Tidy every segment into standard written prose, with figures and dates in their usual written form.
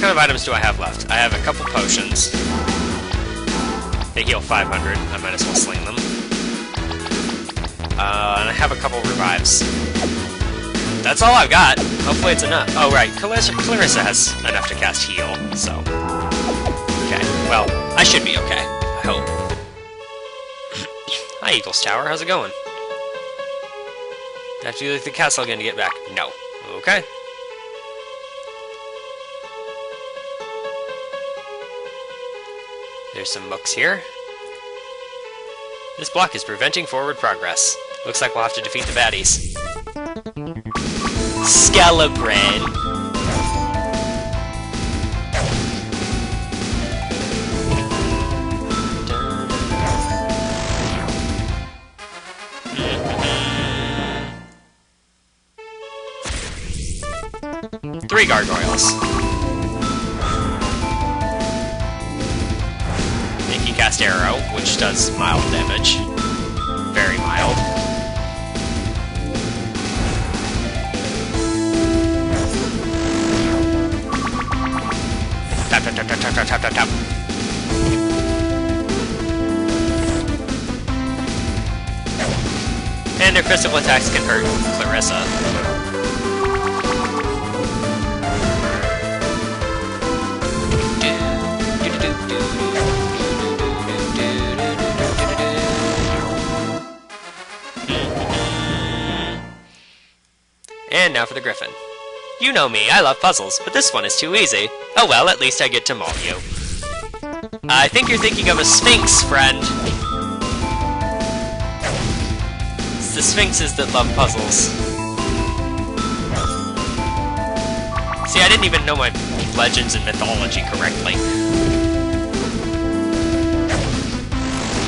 kind of items do I have left? I have a couple potions. They heal 500. I might as well sling them. And I have a couple revives. That's all I've got. Hopefully it's enough. Oh, right. Clarissa has enough to cast heal, so... Okay. Well, I should be okay. I hope. Hi, Eagles Tower. How's it going? Do I have to leave the castle again to get back? No. Okay. There's some books here. This block is preventing forward progress. Looks like we'll have to defeat the baddies. Skeleton. Three gargoyles. Make you cast arrow, which does mild damage. Very mild. Tap, tap, tap, tap, tap, tap, tap, tap. And their physical attacks can hurt Clarissa. And now for the Griffin. You know me, I love puzzles, but this one is too easy. Oh well, at least I get to maul you. I think you're thinking of a Sphinx, friend. It's the Sphinxes that love puzzles. See, I didn't even know my legends and mythology correctly.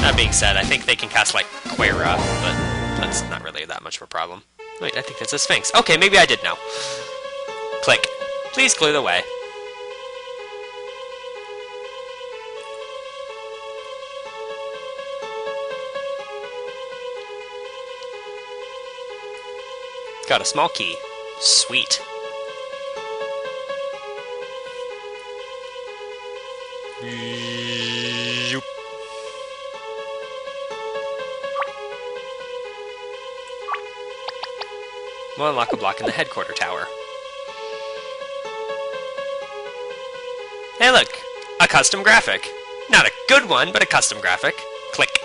That being said, I think they can cast, like, Quera, but that's not really that much of a problem. Wait, I think that's a Sphinx. Okay, maybe I did know. Click. Please clear the way. Got a small key. Sweet. Yoop. We'll unlock a block in the headquarter tower. Hey look! A custom graphic! Not a good one, but a custom graphic. Click.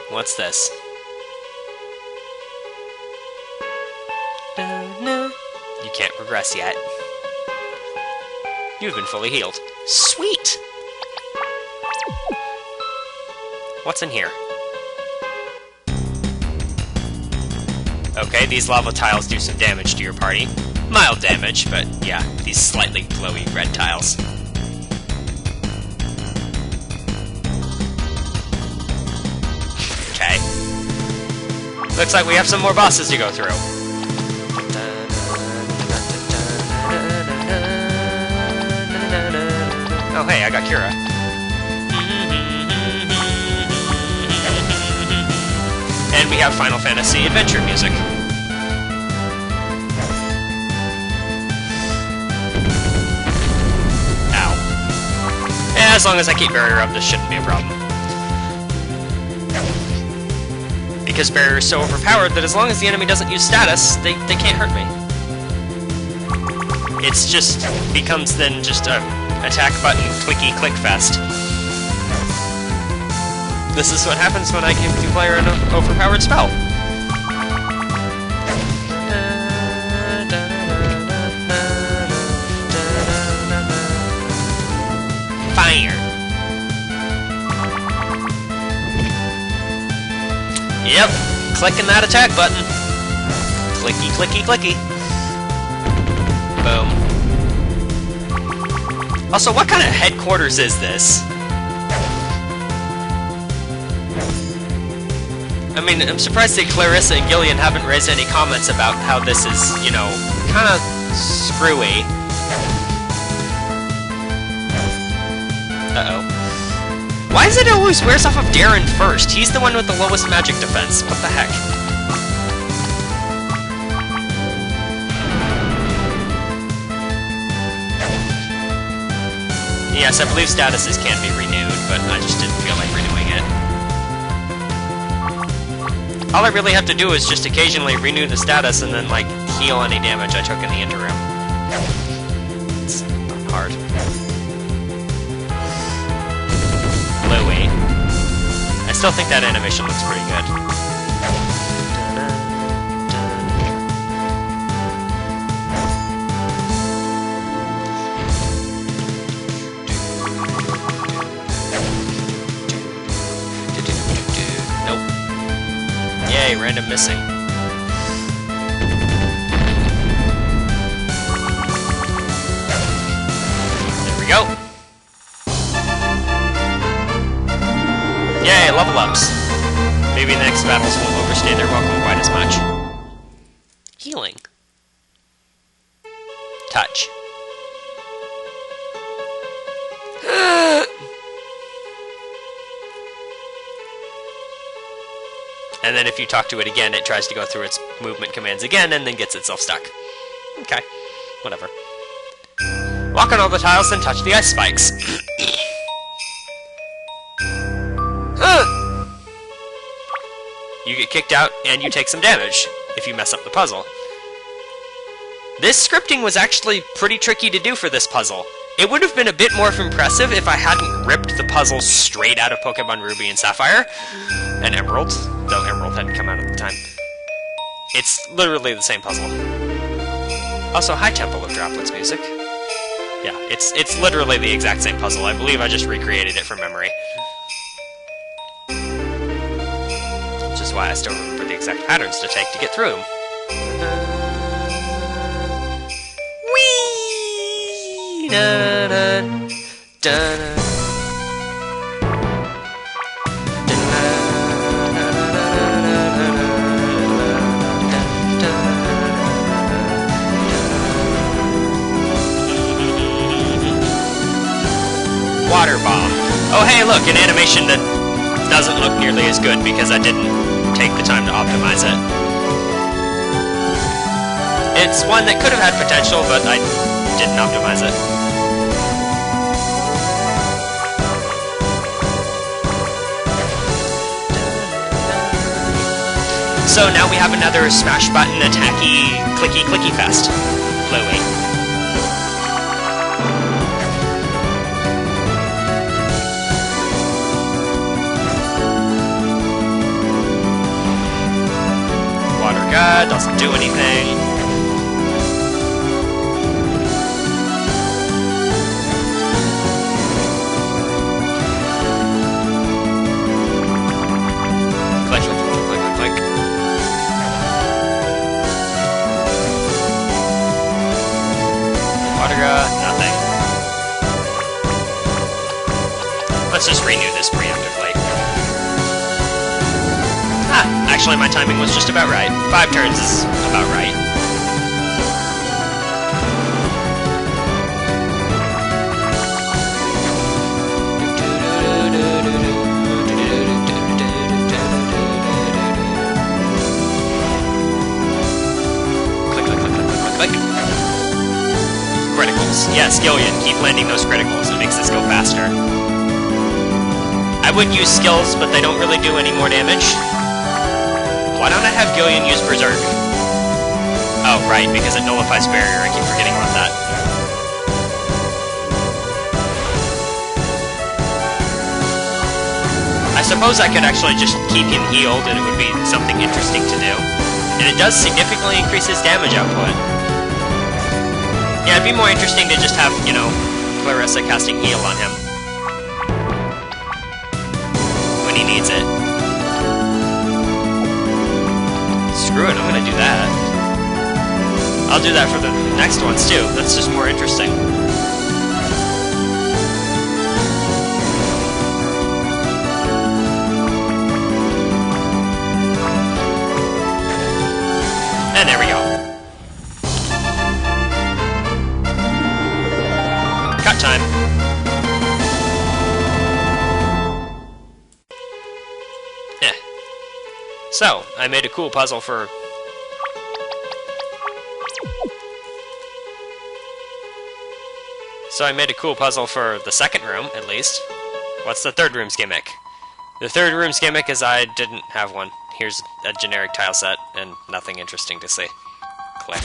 What's this? You can't progress yet. You've been fully healed. Sweet! What's in here? Okay, these lava tiles do some damage to your party. Mild damage, but yeah, these slightly glowy red tiles. Okay. Looks like we have some more bosses to go through. Oh hey, I got Kira. And we have Final Fantasy Adventure music. Ow. And as long as I keep barrier up, this shouldn't be a problem. Because barrier is so overpowered that as long as the enemy doesn't use status, they can't hurt me. It's just becomes then just a attack button clicky click fest. This is what happens when I give the player an overpowered spell. Fire. Yep, clicking that attack button. Clicky, clicky, clicky. Boom. Also, what kind of headquarters is this? I mean, I'm surprised that Clarissa and Gillian haven't raised any comments about how this is, you know, kind of screwy. Uh-oh. Why is it always wears off of Darren first? He's the one with the lowest magic defense. What the heck? Yes, I believe statuses can be renewed, but I just didn't feel like renewing it. All I really have to do is just occasionally renew the status and then, like, heal any damage I took in the interim. It's not hard. Louie. I still think that animation looks pretty good. Yay, random missing. There we go. Yay, level ups. Maybe the next battles won't overstay their welcome quite as much. Healing. Touch. And then if you talk to it again, it tries to go through its movement commands again, and then gets itself stuck. Okay, whatever. Walk on all the tiles, then touch the ice spikes. You get kicked out, and you take some damage, if you mess up the puzzle. This scripting was actually pretty tricky to do for this puzzle. It would have been a bit more impressive if I hadn't ripped the puzzle straight out of Pokemon Ruby and Sapphire. And Emerald, though Emerald hadn't come out at the time. It's literally the same puzzle. Also, hi Temple of Droplets music. Yeah, it's literally the exact same puzzle. I believe I just recreated it from memory. Which is why I still remember the exact patterns to take to get through them. Whee! Da-da, da-da. Water bomb. Oh hey, look, an animation that doesn't look nearly as good because I didn't take the time to optimize it. It's one that could have had potential, but I didn't optimize it. So now we have another smash button attacky clicky clicky fest. Louie. God, doesn't do anything. Click, click, click, click, click, click. Water God, nothing. Let's just renew this preemptively. Actually, my timing was just about right. 5 turns is about right. Click, click, click, click, click, click, click. Criticals. Yes, Gillian, keep landing those criticals. It makes this go faster. I would use skills, but they don't really do any more damage. Why don't I have Gillian use Berserk? Oh, right, because it nullifies Barrier. I keep forgetting about that. I suppose I could actually just keep him healed and it would be something interesting to do. And it does significantly increase his damage output. Yeah, it'd be more interesting to just have, you know, Clarissa casting heal on him. When he needs it. Screw it, I'm gonna do that. I'll do that for the next ones too. That's just more interesting. And there we go. Cut time. So, I made a cool puzzle for... So I made a cool puzzle for the second room, at least. What's the third room's gimmick? The third room's gimmick is I didn't have one. Here's a generic tile set, and nothing interesting to see. Click.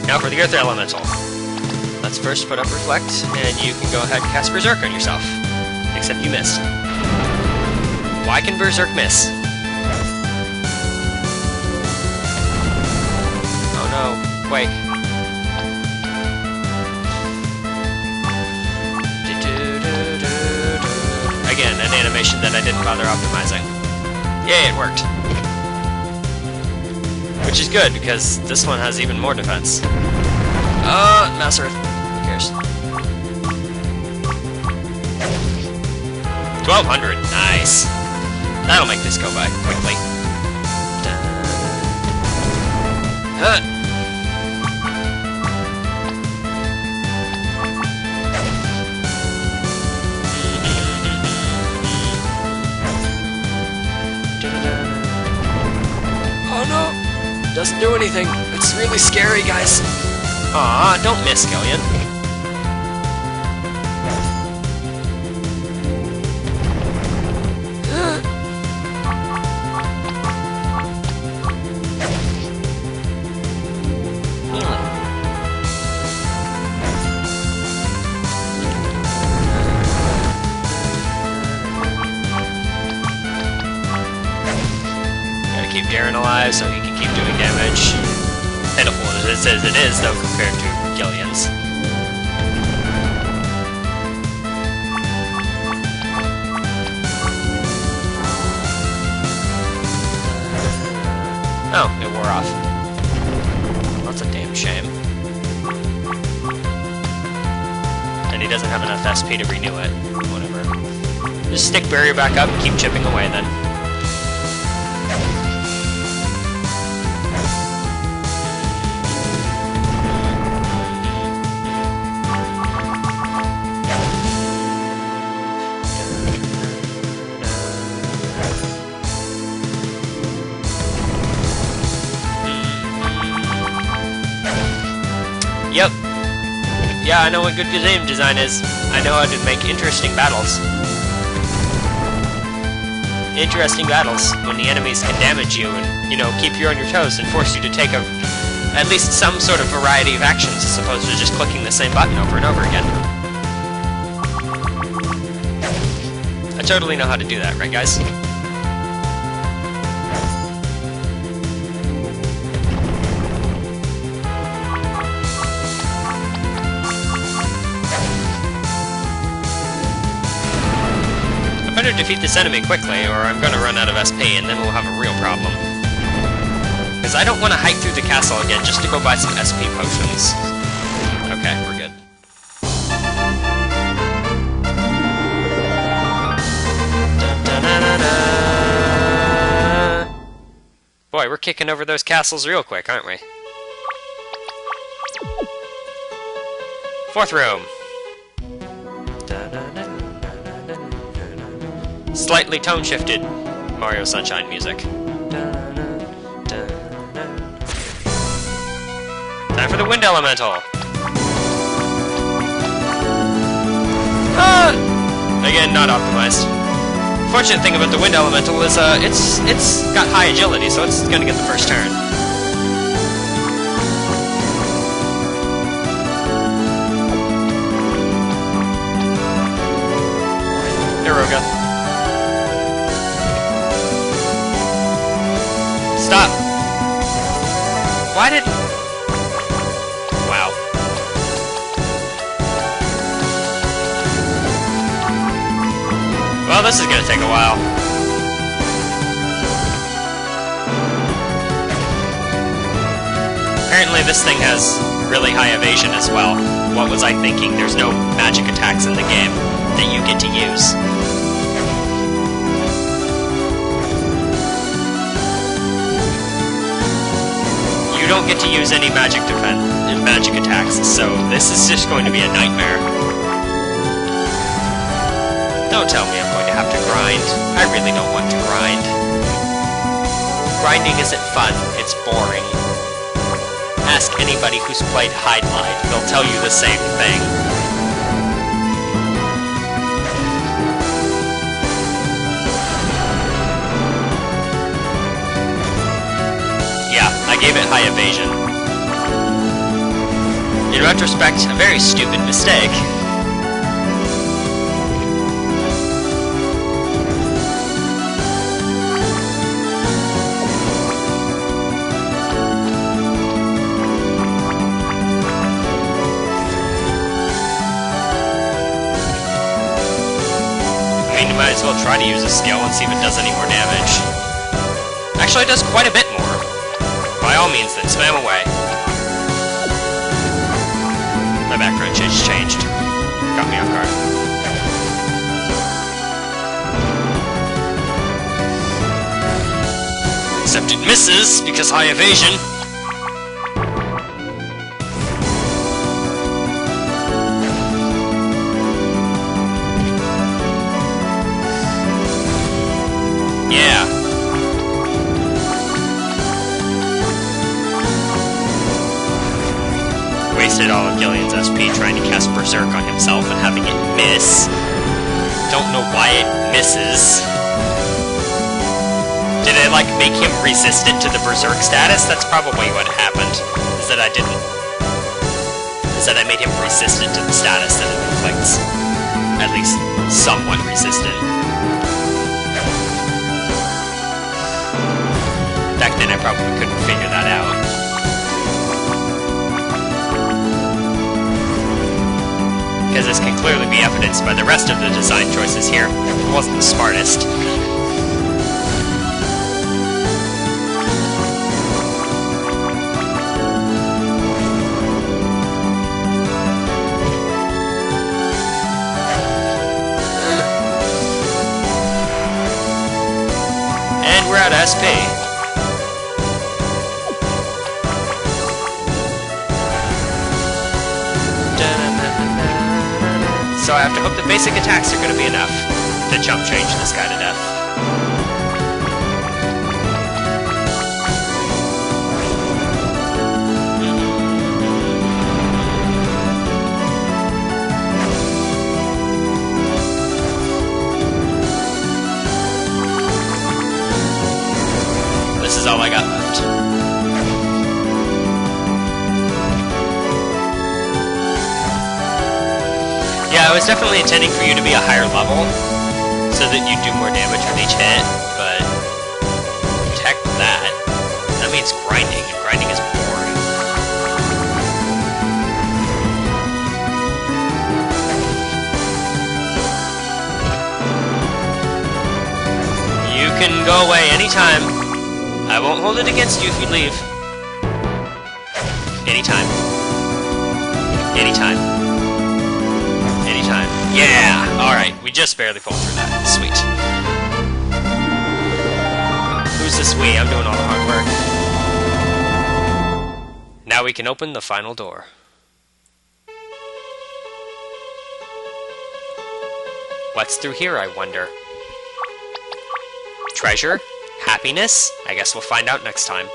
Now for the Earth Elemental. Let's first put up Reflect, and you can go ahead and cast Berserk on yourself. Except you missed. Why can Berserk miss? Oh no, Quake. Again, an animation that I didn't bother optimizing. Yay, it worked. Which is good, because this one has even more defense. Mass Earth. Who cares? 1200. Nice. That'll make this go by quickly. Huh. Oh no! Doesn't do anything. It's really scary, guys. Aw, don't miss, Gillian. Gotta keep Darren alive so he can keep doing damage. Pitiful as it is, though, compared to Gillian's. Oh, it wore off. That's a damn shame. And he doesn't have enough SP to renew it. Whatever. Just stick barrier back up and keep chipping away then. Yep. Yeah, I know what good game design is. I know how to make interesting battles. Interesting battles when the enemies can damage you and, you know, keep you on your toes and force you to take at least some sort of variety of actions as opposed to just clicking the same button over and over again. I totally know how to do that, right guys? I better defeat this enemy quickly, or I'm gonna run out of SP, and then we'll have a real problem. Because I don't want to hike through the castle again just to go buy some SP potions. Okay, we're good. Boy, we're kicking over those castles real quick, aren't we? Fourth room. Slightly tone-shifted Mario Sunshine music. Time for the Wind Elemental! Again, not optimized. Fortunate thing about the Wind Elemental is, it's got high agility, so it's gonna get the first turn. Hiroga. Stop! Why did... Wow. Well, this is gonna take a while. Apparently this thing has really high evasion as well. What was I thinking? There's no magic attacks in the game that you get to use. You don't get to use any magic attacks, so this is just going to be a nightmare. Don't tell me I'm going to have to grind. I really don't want to grind. Grinding isn't fun, it's boring. ask anybody who's played Hide Light, they'll tell you the same thing. Yeah, I gave it high evasion. In retrospect, a very stupid mistake. You might as well try to use a skill and see if it does any more damage. Actually, it does quite a bit more. By all means, then spam away. My background just changed. Got me off guard. Except it misses, because high evasion. Yeah. Wasted all of Gillian's SP trying to cast Berserk on himself and having it miss. Don't know why it misses. Did I, like, make him resistant to the Berserk status? That's probably what happened. Is that I made him resistant to the status that it inflicts. At least somewhat resistant. Back then I probably couldn't figure that out. Because this can clearly be evidenced by the rest of the design choices here. It wasn't the smartest. And we're at SP. So I have to hope the basic attacks are going to be enough to jump change this guy to death. This is all I got left. Yeah, I was definitely intending for you to be a higher level, so that you do more damage with each hit, but heck with that. That means grinding, and grinding is boring. You can go away anytime. I won't hold it against you if you leave. Anytime. Anytime. Anytime. Yeah! Alright, we just barely pulled through that. Sweet. Who's this we? I'm doing all the hard work. Now we can open the final door. What's through here, I wonder? Treasure? Happiness? I guess we'll find out next time.